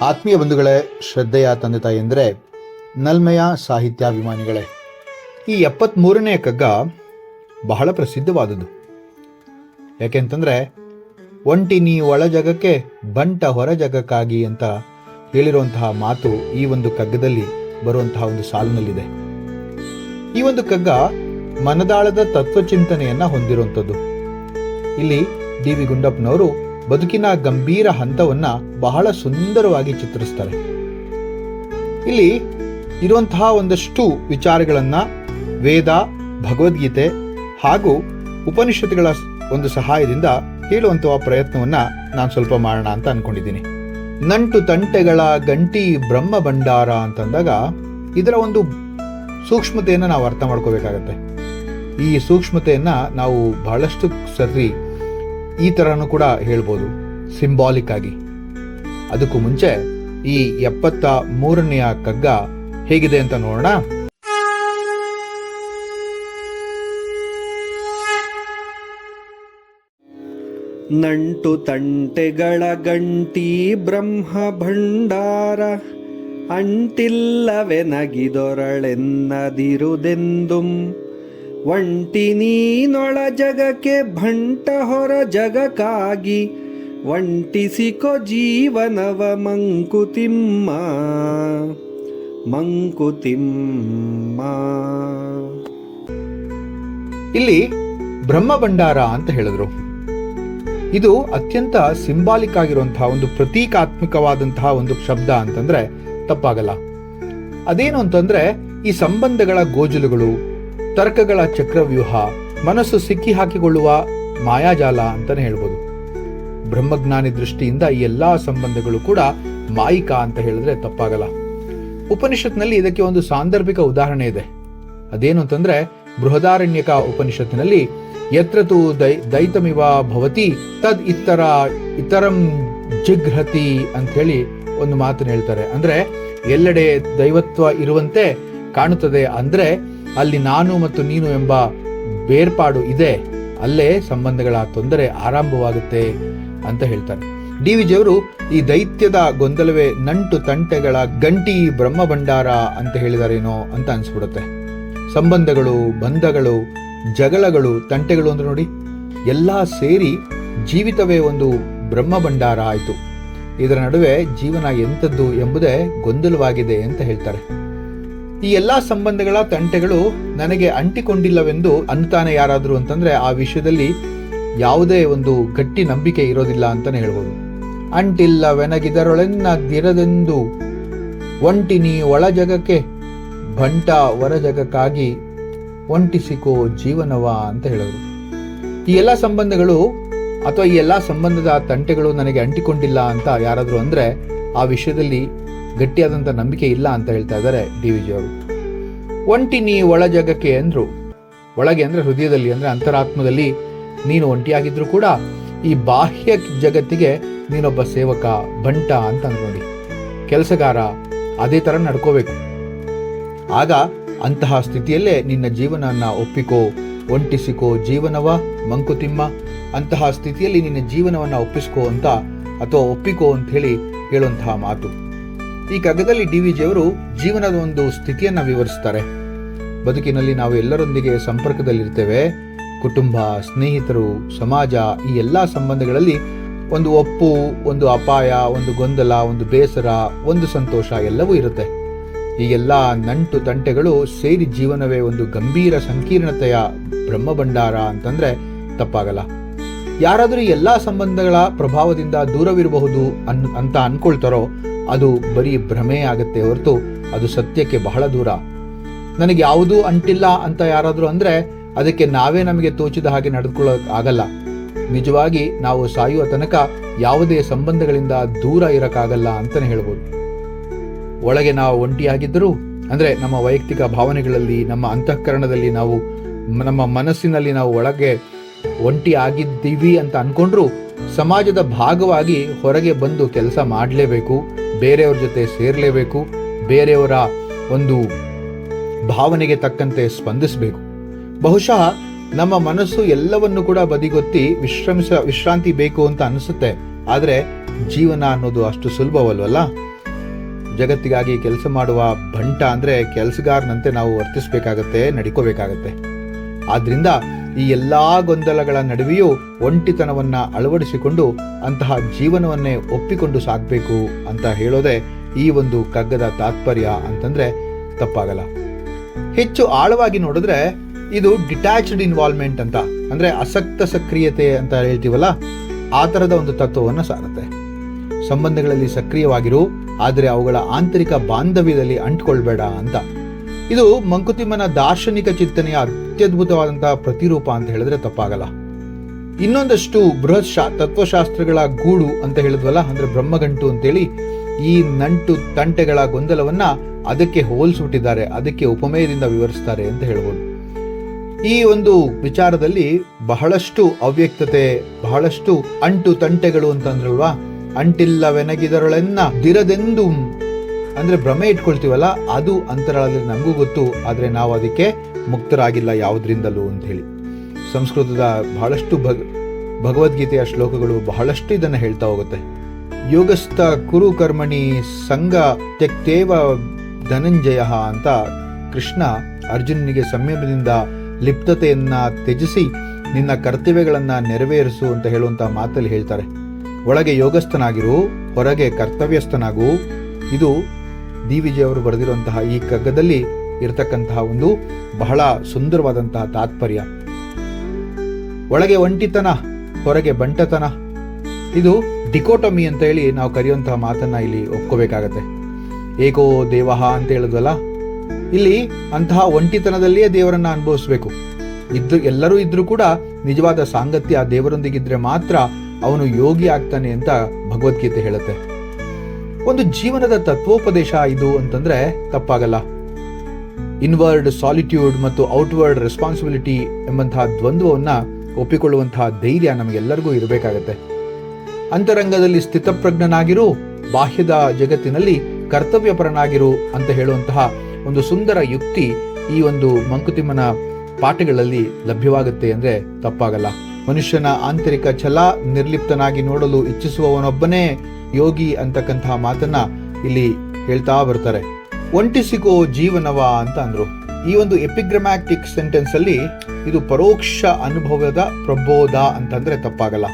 ಆತ್ಮೀಯ ಬಂಧುಗಳೇ, ಶ್ರದ್ಧೆಯ ತಂದೆ ತಾಯಿಯಂದರೆ, ನಲ್ಮೆಯ ಸಾಹಿತ್ಯಾಭಿಮಾನಿಗಳೇ, ಈ 73ನೇ ಕಗ್ಗ ಬಹಳ ಪ್ರಸಿದ್ಧವಾದುದು. ಯಾಕೆಂತಂದರೆ, ಒಂಟಿ ನೀ ಒಳ ಜಗಕ್ಕೆ ಬಂಟ ಹೊರ ಜಗಕ್ಕಾಗಿ ಅಂತ ಹೇಳಿರುವಂತಹ ಮಾತು ಈ ಒಂದು ಕಗ್ಗದಲ್ಲಿ ಬರುವಂತಹ ಒಂದು ಸಾಲಿನಲ್ಲಿದೆ. ಈ ಒಂದು ಕಗ್ಗ ಮನದಾಳದ ತತ್ವಚಿಂತನೆಯನ್ನು ಹೊಂದಿರುವಂಥದ್ದು. ಇಲ್ಲಿ ಡಿ ವಿ ಗುಂಡಪ್ಪನವರು ಬದುಕಿನ ಗಂಭೀರ ಹಂತವನ್ನು ಬಹಳ ಸುಂದರವಾಗಿ ಚಿತ್ರಿಸ್ತಾರೆ. ಇಲ್ಲಿ ಇರುವಂತಹ ಒಂದಷ್ಟು ವಿಚಾರಗಳನ್ನು ವೇದ, ಭಗವದ್ಗೀತೆ ಹಾಗೂ ಉಪನಿಷತ್ತುಗಳ ಒಂದು ಸಹಾಯದಿಂದ ಹೇಳುವಂತಹ ಪ್ರಯತ್ನವನ್ನು ನಾನು ಸ್ವಲ್ಪ ಮಾಡೋಣ ಅಂತ ಅನ್ಕೊಂಡಿದ್ದೀನಿ. ನಂಟು ತಂಟೆಗಳ ಗಂಟಿ ಬ್ರಹ್ಮ ಭಂಡಾರ ಅಂತಂದಾಗ ಇದರ ಒಂದು ಸೂಕ್ಷ್ಮತೆಯನ್ನು ನಾವು ಅರ್ಥ ಮಾಡ್ಕೋಬೇಕಾಗತ್ತೆ. ಈ ಸೂಕ್ಷ್ಮತೆಯನ್ನು ನಾವು ಬಹಳಷ್ಟು ಸರಿ ಈ ಥರನೂ ಕೂಡ ಹೇಳ್ಬೋದು, ಸಿಂಬಾಲಿಕ್ ಆಗಿ. ಅದಕ್ಕೂ ಮುಂಚೆ ಈ 73ನೆಯ ಕಗ್ಗ ಹೇಗಿದೆ ಅಂತ ನೋಡೋಣ. ನಂಟು ತಂಟೆಗಳ ಗಂಟಿ ಬ್ರಹ್ಮ ಭಂಡಾರ, ಅಂಟಿಲ್ಲವೆನಗಿದೊರಳೆನ್ನದಿರುದೆಂದುಂ ಒಂಟಿ ನೀನೊಳ ಜಗಕ್ಕೆ ಭಂಟ ಹೊರ ಜಗಕ್ಕಾಗಿ ವಂಟಿಸಿಕೊ ಜೀವನವ ಮಂಕುತಿಮ್ಮ ಮಂಕುತಿಮ್ಮ. ಇಲ್ಲಿ ಬ್ರಹ್ಮ ಭಂಡಾರ ಅಂತ ಹೇಳಿದ್ರು. ಇದು ಅತ್ಯಂತ ಸಿಂಬಾಲಿಕ್ ಆಗಿರುವಂತಹ ಒಂದು ಪ್ರತೀಕಾತ್ಮಕವಾದಂತಹ ಒಂದು ಶಬ್ದ ಅಂತಂದ್ರೆ ತಪ್ಪಾಗಲ್ಲ. ಅದೇನು ಅಂತಂದ್ರೆ, ಈ ಸಂಬಂಧಗಳ ಗೋಜಲುಗಳು, ತರ್ಕಗಳ ಚಕ್ರವ್ಯೂಹ, ಮನಸ್ಸು ಸಿಕ್ಕಿ ಹಾಕಿಕೊಳ್ಳುವ ಮಾಯಾಜಾಲ ಅಂತಾನೆ ಹೇಳ್ಬೋದು. ಬ್ರಹ್ಮಜ್ಞಾನಿ ದೃಷ್ಟಿಯಿಂದ ಈ ಎಲ್ಲಾ ಸಂಬಂಧಗಳು ಕೂಡ ಮಾಯಿಕ ಅಂತ ಹೇಳಿದ್ರೆ ತಪ್ಪಾಗಲ್ಲ. ಉಪನಿಷತ್ನಲ್ಲಿ ಇದಕ್ಕೆ ಒಂದು ಸಾಂದರ್ಭಿಕ ಉದಾಹರಣೆ ಇದೆ. ಅದೇನು ಅಂತಂದ್ರೆ, ಬೃಹದಾರಣ್ಯಕ ಉಪನಿಷತ್ತಿನಲ್ಲಿ ಯತ್ರ ತು ದೈತಮಿವ ಭವತಿ ತದ್ ಇತರಂ ಜಿಘ್ರತಿ ಅಂತ ಹೇಳಿ ಒಂದು ಮಾತನ್ನು ಹೇಳ್ತಾರೆ. ಅಂದ್ರೆ ಎಲ್ಲೆಡೆ ದೈವತ್ವ ಇರುವಂತೆ ಕಾಣುತ್ತದೆ, ಅಂದ್ರೆ ಅಲ್ಲಿ ನಾನು ಮತ್ತು ನೀನು ಎಂಬ ಬೇರ್ಪಾಡು ಇದೆ, ಅಲ್ಲೇ ಸಂಬಂಧಗಳ ತೊಂದರೆ ಆರಂಭವಾಗುತ್ತೆ ಅಂತ ಹೇಳ್ತಾರೆ. ಡಿ ವಿ ಜಿಯವರು ಈ ದೈತ್ಯದ ಗೊಂದಲವೇ ನಂಟು ತಂಟೆಗಳ ಗಂಟಿ ಬ್ರಹ್ಮ ಭಂಡಾರ ಅಂತ ಹೇಳಿದಾರೇನೋ ಅಂತ ಅನ್ಸ್ಬಿಡುತ್ತೆ. ಸಂಬಂಧಗಳು, ಬಂಧಗಳು, ಜಗಳಗಳು, ತಂಟೆಗಳು ಅಂದ್ರೆ ನೋಡಿ, ಎಲ್ಲ ಸೇರಿ ಜೀವಿತವೇ ಒಂದು ಬ್ರಹ್ಮ ಭಂಡಾರ ಆಯಿತು. ಇದರ ನಡುವೆ ಜೀವನ ಎಂಥದ್ದು ಎಂಬುದೇ ಗೊಂದಲವಾಗಿದೆ ಅಂತ ಹೇಳ್ತಾರೆ. ಈ ಎಲ್ಲಾ ಸಂಬಂಧಗಳ ತಂಟೆಗಳು ನನಗೆ ಅಂಟಿಕೊಂಡಿಲ್ಲವೆಂದು ಅನ್ನುತ್ತಾನೆ ಯಾರಾದರೂ ಅಂತಂದ್ರೆ ಆ ವಿಷಯದಲ್ಲಿ ಯಾವುದೇ ಒಂದು ಗಟ್ಟಿ ನಂಬಿಕೆ ಇರೋದಿಲ್ಲ ಅಂತಾನೆ ಹೇಳ್ಬೋದು. ಅಂಟಿಲ್ಲವೆನಗಿದರೊಳೆನ್ನದಿರದೆಂದು ಒಂಟಿ ನೀ ಒಳ ಜಗಕ್ಕೆ ಭಂಟ ಹೊರ ಜಗಕ್ಕಾಗಿ ಒಂಟಿಸಿಕೋ ಜೀವನವ ಅಂತ ಹೇಳೋರು. ಈ ಎಲ್ಲ ಸಂಬಂಧಗಳು ಅಥವಾ ಈ ಎಲ್ಲ ಸಂಬಂಧದ ತಂಟೆಗಳು ನನಗೆ ಅಂಟಿಕೊಂಡಿಲ್ಲ ಅಂತ ಯಾರಾದರೂ ಅಂದ್ರೆ ಆ ವಿಷಯದಲ್ಲಿ ಗಟ್ಟಿಯಾದಂಥ ನಂಬಿಕೆ ಇಲ್ಲ ಅಂತ ಹೇಳ್ತಾ ಇದ್ದಾರೆ ಡಿ ವಿ ಜಿಯವರು. ಒಂಟಿ ನೀ ಒಳ ಜಗಕ್ಕೆ ಅಂದ್ರು, ಒಳಗೆ ಅಂದ್ರೆ ಹೃದಯದಲ್ಲಿ, ಅಂದ್ರೆ ಅಂತರಾತ್ಮದಲ್ಲಿ ನೀನು ಒಂಟಿಯಾಗಿದ್ರು ಕೂಡ ಈ ಬಾಹ್ಯ ಜಗತ್ತಿಗೆ ನೀನೊಬ್ಬ ಸೇವಕ, ಬಂಟ ಅಂತ ನೋಡಿ, ಕೆಲಸಗಾರ, ಅದೇ ತರ ನಡ್ಕೋಬೇಕು. ಆಗ ಅಂತಹ ಸ್ಥಿತಿಯಲ್ಲೇ ನಿನ್ನ ಜೀವನನ್ನ ಒಪ್ಪಿಕೋ, ಒಂಟಿಸಿಕೋ ಜೀವನವ ಮಂಕುತಿಮ್ಮ. ಅಂತಹ ಸ್ಥಿತಿಯಲ್ಲಿ ನಿನ್ನ ಜೀವನವನ್ನ ಒಪ್ಪಿಸ್ಕೋ ಅಂತ ಅಥವಾ ಒಪ್ಪಿಕೋ ಅಂತ ಹೇಳಿ ಹೇಳುವಂತಹ ಮಾತು. ಈ ಕಗ್ಗದಲ್ಲಿ ಡಿ ವಿ ಜಿಯವರು ಜೀವನದ ಒಂದು ಸ್ಥಿತಿಯನ್ನ ವಿವರಿಸ್ತಾರೆ. ಬದುಕಿನಲ್ಲಿ ನಾವು ಎಲ್ಲರೊಂದಿಗೆ ಸಂಪರ್ಕದಲ್ಲಿರ್ತೇವೆ. ಕುಟುಂಬ, ಸ್ನೇಹಿತರು, ಸಮಾಜ, ಈ ಎಲ್ಲ ಸಂಬಂಧಗಳಲ್ಲಿ ಒಂದು ಒಪ್ಪು, ಒಂದು ಅಪಾಯ, ಒಂದು ಗೊಂದಲ, ಒಂದು ಬೇಸರ, ಒಂದು ಸಂತೋಷ ಎಲ್ಲವೂ ಇರುತ್ತೆ. ಈ ಎಲ್ಲ ನಂಟು ತಂಟೆಗಳು ಸೇರಿ ಜೀವನವೇ ಒಂದು ಗಂಭೀರ ಸಂಕೀರ್ಣತೆಯ ಬ್ರಹ್ಮಭಂಡಾರ ಅಂತಂದ್ರೆ ತಪ್ಪಾಗಲ್ಲ. ಯಾರಾದರೂ ಈ ಎಲ್ಲಾ ಸಂಬಂಧಗಳ ಪ್ರಭಾವದಿಂದ ದೂರವಿರಬಹುದು ಅಂತ ಅನ್ಕೊಳ್ತಾರೋ ಅದು ಬರೀ ಭ್ರಮೆ ಆಗತ್ತೆ ಹೊರತು ಅದು ಸತ್ಯಕ್ಕೆ ಬಹಳ ದೂರ. ನನಗೆ ಯಾವುದೂ ಅಂಟಿಲ್ಲ ಅಂತ ಯಾರಾದರೂ ಅಂದ್ರೆ ಅದಕ್ಕೆ ನಾವೇ ನಮಗೆ ತೋಚಿದ ಹಾಗೆ ನಡೆದುಕೊಳ್ಳೋಕೆ ಆಗಲ್ಲ. ನಿಜವಾಗಿ ನಾವು ಸಾಯುವ ತನಕ ಯಾವುದೇ ಸಂಬಂಧಗಳಿಂದ ದೂರ ಇರಕ್ಕಾಗಲ್ಲ ಅಂತಾನೆ ಹೇಳ್ಬೋದು. ಒಳಗೆ ನಾವು ಒಂಟಿಯಾಗಿದ್ದರೂ ಅಂದ್ರೆ ನಮ್ಮ ವೈಯಕ್ತಿಕ ಭಾವನೆಗಳಲ್ಲಿ, ನಮ್ಮ ಅಂತಃಕರಣದಲ್ಲಿ, ನಾವು ನಮ್ಮ ಮನಸ್ಸಿನಲ್ಲಿ ನಾವು ಒಳಗೆ ಒಂಟಿ ಆಗಿದ್ದೀವಿ ಅಂತ ಅನ್ಕೊಂಡ್ರು ಸಮಾಜದ ಭಾಗವಾಗಿ ಹೊರಗೆ ಬಂದು ಕೆಲಸ ಮಾಡಲೇಬೇಕು, ಬೇರೆಯವ್ರ ಜೊತೆ ಸೇರ್ಲೇಬೇಕು, ಬೇರೆಯವರ ಒಂದು ಭಾವನೆಗೆ ತಕ್ಕಂತೆ ಸ್ಪಂದಿಸಬೇಕು. ಬಹುಶಃ ನಮ್ಮ ಮನಸ್ಸು ಎಲ್ಲವನ್ನು ಕೂಡ ಬದಿಗೊತ್ತಿ ವಿಶ್ರಾಂತಿ ಬೇಕು ಅಂತ ಅನಿಸುತ್ತೆ. ಆದರೆ ಜೀವನ ಅನ್ನೋದು ಅಷ್ಟು ಸುಲಭವಲ್ವಲ್ಲ. ಜಗತ್ತಿಗಾಗಿ ಕೆಲಸ ಮಾಡುವ ಭಂಟ ಅಂದರೆ ಕೆಲಸಗಾರನಂತೆ ನಾವು ವರ್ತಿಸಬೇಕಾಗತ್ತೆ, ನಡ್ಕೋಬೇಕಾಗತ್ತೆ. ಆದ್ರಿಂದ ಈ ಎಲ್ಲ ಗೊಂದಲಗಳ ನಡುವೆಯೂ ಒಂಟಿತನವನ್ನು ಅಳವಡಿಸಿಕೊಂಡು ಅಂತಹ ಜೀವನವನ್ನೇ ಒಪ್ಪಿಕೊಂಡು ಸಾಗಬೇಕು ಅಂತ ಹೇಳೋದೇ ಈ ಒಂದು ಕಗ್ಗದ ತಾತ್ಪರ್ಯ ಅಂತಂದರೆ ತಪ್ಪಾಗಲ್ಲ. ಹೆಚ್ಚು ಆಳವಾಗಿ ನೋಡಿದ್ರೆ ಇದು ಡಿಟ್ಯಾಚ್ಡ್ ಇನ್ವಾಲ್ವ್ಮೆಂಟ್ ಅಂತ, ಅಂದರೆ ಅಸಕ್ತ ಸಕ್ರಿಯತೆ ಅಂತ ಹೇಳ್ತೀವಲ್ಲ, ಆ ಥರದ ಒಂದು ತತ್ವವನ್ನು ಸಾರುತ್ತೆ. ಸಂಬಂಧಗಳಲ್ಲಿ ಸಕ್ರಿಯವಾಗಿರು, ಆದರೆ ಅವುಗಳ ಆಂತರಿಕ ಬಾಂಧವ್ಯದಲ್ಲಿ ಅಂಟ್ಕೊಳ್ಬೇಡ ಅಂತ. ಇದು ಮಂಕುತಿಮ್ಮನ ದಾರ್ಶನಿಕ ಚಿಂತನೆಯ ಅತ್ಯದ್ಭುತವಾದಂತಹ ಪ್ರತಿರೂಪ ಅಂತ ಹೇಳಿದ್ರೆ ತಪ್ಪಾಗಲ್ಲ. ಇನ್ನೊಂದಷ್ಟು ಬೃಹತ್ ತತ್ವಶಾಸ್ತ್ರಗಳ ಗೂಡು ಅಂತ ಹೇಳಿದ್ವಲ್ಲ, ಅಂದ್ರೆ ಬ್ರಹ್ಮಗಂಟು ಅಂತೇಳಿ, ಈ ನಂಟು ತಂಟೆಗಳ ಗೊಂದಲವನ್ನ ಅದಕ್ಕೆ ಹೋಲಿಸ್ಬಿಟ್ಟಿದ್ದಾರೆ, ಅದಕ್ಕೆ ಉಪಮೇಯದಿಂದ ವಿವರಿಸ್ತಾರೆ ಅಂತ ಹೇಳ್ಬೋದು. ಈ ಒಂದು ವಿಚಾರದಲ್ಲಿ ಬಹಳಷ್ಟು ಅವ್ಯಕ್ತತೆ, ಬಹಳಷ್ಟು ಅಂಟು ತಂಟೆಗಳು ಅಂತಂದ್ರಲ್ವಾ, ಅಂಟಿಲ್ಲವೆನಗಿದರೊಳೆನ್ನ ದಿರದೆಂದು ಅಂದ್ರೆ ಭ್ರಮೆ ಇಟ್ಕೊಳ್ತೀವಲ್ಲ, ಅದು ಅಂತರಾಳದಲ್ಲಿ ನಮಗೂ ಗೊತ್ತು, ಆದರೆ ನಾವು ಅದಕ್ಕೆ ಮುಕ್ತರಾಗಿಲ್ಲ ಯಾವುದರಿಂದಲೂ ಅಂತ ಹೇಳಿ. ಸಂಸ್ಕೃತದ ಬಹಳಷ್ಟು ಭಗವದ್ಗೀತೆಯ ಶ್ಲೋಕಗಳು ಬಹಳಷ್ಟು ಇದನ್ನು ಹೇಳ್ತಾ ಹೋಗುತ್ತೆ. ಯೋಗಸ್ಥ ಕುರು ಕರ್ಮಣಿ ಸಂಗ ತ್ಯಕ್ತೇವ ಧನಂಜಯ ಅಂತ ಕೃಷ್ಣ ಅರ್ಜುನನಿಗೆ ಸಂಯಮದಿಂದ ಲಿಪ್ತತೆಯನ್ನ ತ್ಯಜಿಸಿ ನಿನ್ನ ಕರ್ತವ್ಯಗಳನ್ನ ನೆರವೇರಿಸು ಅಂತ ಹೇಳುವಂತ ಮಾತಲ್ಲಿ ಹೇಳ್ತಾರೆ. ಒಳಗೆ ಯೋಗಸ್ಥನಾಗಿರು, ಹೊರಗೆ ಕರ್ತವ್ಯಸ್ಥನಾಗು. ಇದು ಡಿ.ವಿ.ಜಿ. ಅವರು ಬರೆದಿರುವಂತಹ ಈ ಕಗ್ಗದಲ್ಲಿ ಇರತಕ್ಕಂತಹ ಒಂದು ಬಹಳ ಸುಂದರವಾದಂತಹ ತಾತ್ಪರ್ಯ. ಒಳಗೆ ಒಂಟಿತನ, ಹೊರಗೆ ಬಂಟತನ, ಇದು ಡಿಕೋಟಮಿ ಅಂತ ಹೇಳಿ ನಾವು ಕರೆಯುವಂತಹ ಮಾತನ್ನ ಇಲ್ಲಿ ಒಪ್ಕೋಬೇಕಾಗತ್ತೆ. ಏಕೋ ದೇವಃ ಅಂತ ಹೇಳಿದ್ವಲ್ಲ, ಇಲ್ಲಿ ಅಂತಹ ಒಂಟಿತನದಲ್ಲಿಯೇ ದೇವರನ್ನ ಅನುಭವಿಸ್ಬೇಕು. ಎಲ್ಲರೂ ಇದ್ರೂ ಕೂಡ ನಿಜವಾದ ಸಾಂಗತ್ಯ ದೇವರೊಂದಿಗಿದ್ರೆ ಮಾತ್ರ ಅವನು ಯೋಗಿ ಆಗ್ತಾನೆ ಅಂತ ಭಗವದ್ಗೀತೆ ಹೇಳುತ್ತೆ. ಒಂದು ಜೀವನದ ತತ್ವೋಪದೇಶ ಇದು ಅಂತಂದ್ರೆ ತಪ್ಪಾಗಲ್ಲ. ಇನ್ವರ್ಡ್ ಸಾಲಿಟ್ಯೂಡ್ ಮತ್ತು ಔಟ್ವರ್ಡ್ ರೆಸ್ಪಾನ್ಸಿಬಿಲಿಟಿ ಎಂಬಂತಹ ದ್ವಂದ್ವವನ್ನ ಒಪ್ಪಿಕೊಳ್ಳುವಂತಹ ಧೈರ್ಯ ನಮಗೆಲ್ಲರಿಗೂ ಇರಬೇಕಾಗತ್ತೆ. ಅಂತರಂಗದಲ್ಲಿ ಸ್ಥಿತಪ್ರಜ್ಞನಾಗಿರು, ಬಾಹ್ಯದ ಜಗತ್ತಿನಲ್ಲಿ ಕರ್ತವ್ಯಪರನಾಗಿರು ಅಂತ ಹೇಳುವಂತಹ ಒಂದು ಸುಂದರ ಯುಕ್ತಿ ಈ ಒಂದು ಮಂಕುತಿಮ್ಮನ ಪಾಠಗಳಲ್ಲಿ ಲಭ್ಯವಾಗುತ್ತೆ ಅಂದ್ರೆ ತಪ್ಪಾಗಲ್ಲ. ಮನುಷ್ಯನ ಆಂತರಿಕ ಛಲ ನಿರ್ಲಿಪ್ತನಾಗಿ ನೋಡಲು ಇಚ್ಛಿಸುವವನೊಬ್ಬನೇ ಯೋಗಿ ಅಂತಕ್ಕಂತಹ ಮಾತನ್ನ ಇಲ್ಲಿ ಹೇಳ್ತಾ ಬರ್ತಾರೆ. ಒಂಟಿಸಿಕೋ ಜೀವನವ ಅಂತ ಅಂದ್ರು. ಈ ಒಂದು ಎಪಿಗ್ರಾಮ್ಯಾಟಿಕ್ ಸೆಂಟೆನ್ಸ್ ಅಲ್ಲಿ ಇದು ಪರೋಕ್ಷ ಅನುಭವದ ಪ್ರಬೋಧ ಅಂತಂದ್ರೆ ತಪ್ಪಾಗಲ್ಲ.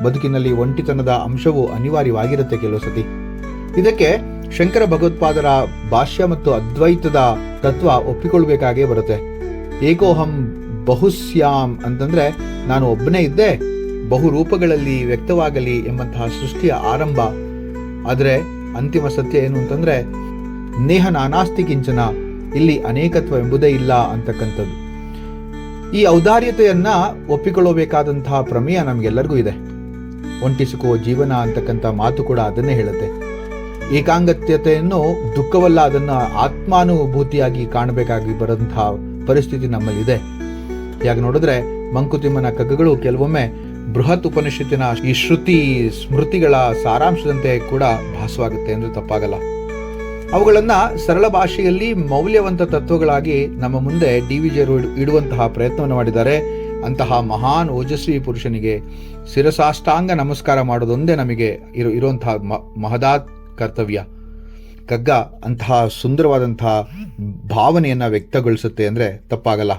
ಬದುಕಿನಲ್ಲಿ ಒಂಟಿತನದ ಅಂಶವು ಅನಿವಾರ್ಯವಾಗಿರುತ್ತೆ ಕೆಲವು ಸತಿ. ಇದಕ್ಕೆ ಶಂಕರ ಭಗವತ್ಪಾದರ ಭಾಷ್ಯ ಮತ್ತು ಅದ್ವೈತದ ತತ್ವ ಒಪ್ಪಿಕೊಳ್ಬೇಕಾಗೇ ಬರುತ್ತೆ. ಏಕೋಹಂ ಬಹುಸ್ಯಾಮ್ ಅಂತಂದ್ರೆ ನಾನು ಒಬ್ಬನೇ ಇದ್ದೆ, ಬಹು ರೂಪಗಳಲ್ಲಿ ವ್ಯಕ್ತವಾಗಲಿ ಎಂಬಂತಹ ಸೃಷ್ಟಿಯ ಆರಂಭ. ಆದರೆ ಅಂತಿಮ ಸತ್ಯ ಏನು ಅಂತಂದ್ರೆ ನೇಹ ನಾನಾಸ್ತಿ ಕಿಂಚನ, ಇಲ್ಲಿ ಅನೇಕತ್ವ ಎಂಬುದೇ ಇಲ್ಲ ಅಂತಕ್ಕಂಥದ್ದು. ಈ ಔದಾರ್ಯತೆಯನ್ನ ಒಪ್ಪಿಕೊಳ್ಳಬೇಕಾದಂತಹ ಪ್ರಮೇಯ ನಮಗೆಲ್ಲರಿಗೂ ಇದೆ. ಒಂಟಿಸಿಕೋ ಜೀವನ ಅಂತಕ್ಕಂಥ ಮಾತು ಕೂಡ ಅದನ್ನೇ ಹೇಳುತ್ತೆ. ಏಕಾಂಗತ್ಯತೆಯನ್ನು ದುಃಖವಲ್ಲ, ಅದನ್ನ ಆತ್ಮಾನುಭೂತಿಯಾಗಿ ಕಾಣಬೇಕಾಗಿ ಬರುವಂತಹ ಪರಿಸ್ಥಿತಿ ನಮ್ಮಲ್ಲಿದೆ. ಯಾಕೆ ನೋಡಿದ್ರೆ ಮಂಕುತಿಮ್ಮನ ಕಗ್ಗಗಳು ಕೆಲವೊಮ್ಮೆ ಬೃಹತ್ ಉಪನಿಷತ್ತಿನ ಈ ಶ್ರುತಿ ಸ್ಮೃತಿಗಳ ಸಾರಾಂಶದಂತೆ ಕೂಡ ಭಾಸವಾಗುತ್ತೆ ಅಂದ್ರೆ ತಪ್ಪಾಗಲ್ಲ. ಅವುಗಳನ್ನ ಸರಳ ಭಾಷೆಯಲ್ಲಿ ಮೌಲ್ಯವಂತ ತತ್ವಗಳಾಗಿ ನಮ್ಮ ಮುಂದೆ ಡಿ.ವಿ.ಜಿ. ಇಡುವಂತಹ ಪ್ರಯತ್ನವನ್ನು ಮಾಡಿದ್ದಾರೆ. ಅಂತಹ ಮಹಾನ್ ಓಜಸ್ವಿ ಪುರುಷನಿಗೆ ಶಿರಸಾಷ್ಟಾಂಗ ನಮಸ್ಕಾರ ಮಾಡೋದೊಂದೇ ನಮಗೆ ಇರುವಂತಹ ಮಹದಾತ್ ಕರ್ತವ್ಯ. ಕಗ್ಗ ಅಂತಹ ಸುಂದರವಾದಂತಹ ಭಾವನೆಯನ್ನ ವ್ಯಕ್ತಗೊಳಿಸುತ್ತೆ ಅಂದ್ರೆ ತಪ್ಪಾಗಲ್ಲ.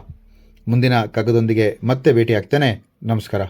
ಮುಂದಿನ ಕಗ್ಗದೊಂದಿಗೆ ಮತ್ತೆ ಭೇಟಿ ಆಗ್ತೇನೆ. ನಮಸ್ಕಾರ.